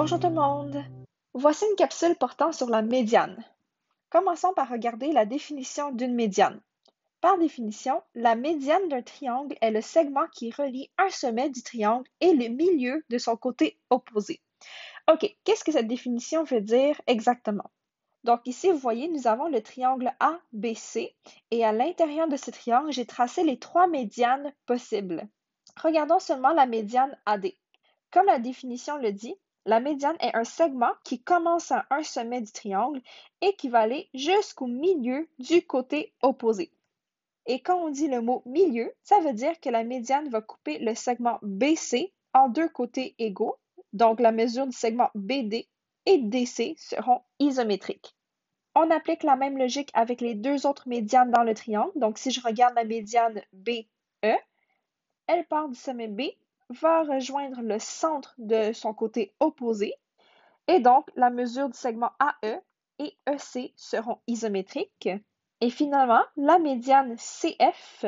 Bonjour tout le monde! Voici une capsule portant sur la médiane. Commençons par regarder la définition d'une médiane. Par définition, la médiane d'un triangle est le segment qui relie un sommet du triangle et le milieu de son côté opposé. OK, qu'est-ce que cette définition veut dire exactement? Donc ici, vous voyez, nous avons le triangle ABC et à l'intérieur de ce triangle, j'ai tracé les trois médianes possibles. Regardons seulement la médiane AD. Comme la définition le dit, la médiane est un segment qui commence à un sommet du triangle et qui va aller jusqu'au milieu du côté opposé. Et quand on dit le mot milieu, ça veut dire que la médiane va couper le segment BC en deux côtés égaux, donc la mesure du segment BD et DC seront isométriques. On applique la même logique avec les deux autres médianes dans le triangle. Donc si je regarde la médiane BE, elle part du sommet B, va rejoindre le centre de son côté opposé, et donc la mesure du segment AE et EC seront isométriques. Et finalement, la médiane CF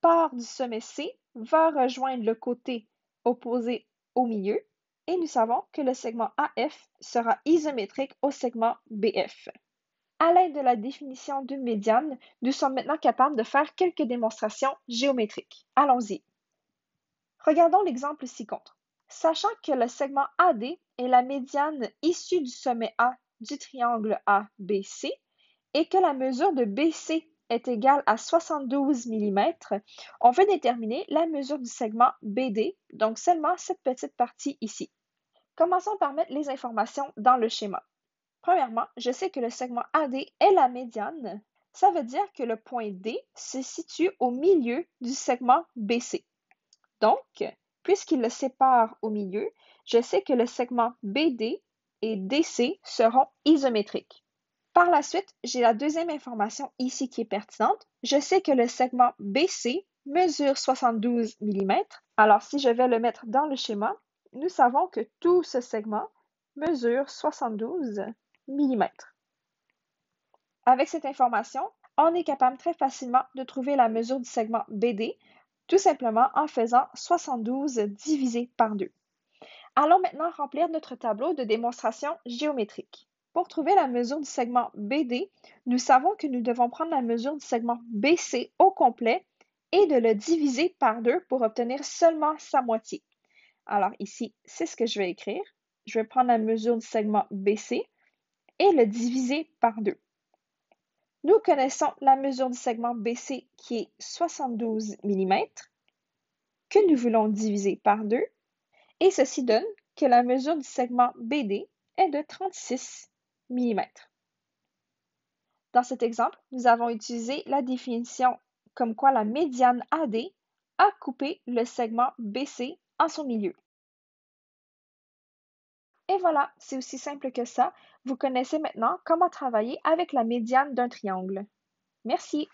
part du sommet C, va rejoindre le côté opposé au milieu, et nous savons que le segment AF sera isométrique au segment BF. À l'aide de la définition d'une médiane, nous sommes maintenant capables de faire quelques démonstrations géométriques. Allons-y. Regardons l'exemple ci-contre. Sachant que le segment AD est la médiane issue du sommet A du triangle ABC et que la mesure de BC est égale à 72 mm, on veut déterminer la mesure du segment BD, donc seulement cette petite partie ici. Commençons par mettre les informations dans le schéma. Premièrement, je sais que le segment AD est la médiane. Ça veut dire que le point D se situe au milieu du segment BC. Donc, puisqu'il le sépare au milieu, je sais que le segment BD et DC seront isométriques. Par la suite, j'ai la deuxième information ici qui est pertinente. Je sais que le segment BC mesure 72 mm. Alors, si je vais le mettre dans le schéma, nous savons que tout ce segment mesure 72 mm. Avec cette information, on est capable très facilement de trouver la mesure du segment BD, tout simplement en faisant 72 divisé par 2. Allons maintenant remplir notre tableau de démonstration géométrique. Pour trouver la mesure du segment BD, nous savons que nous devons prendre la mesure du segment BC au complet et de le diviser par 2 pour obtenir seulement sa moitié. Alors ici, c'est ce que je vais écrire. Je vais prendre la mesure du segment BC et le diviser par 2. Nous connaissons la mesure du segment BC qui est 72 mm, que nous voulons diviser par 2, et ceci donne que la mesure du segment BD est de 36 mm. Dans cet exemple, nous avons utilisé la définition comme quoi la médiane AD a coupé le segment BC en son milieu. Et voilà, c'est aussi simple que ça. Vous connaissez maintenant comment travailler avec la médiane d'un triangle. Merci!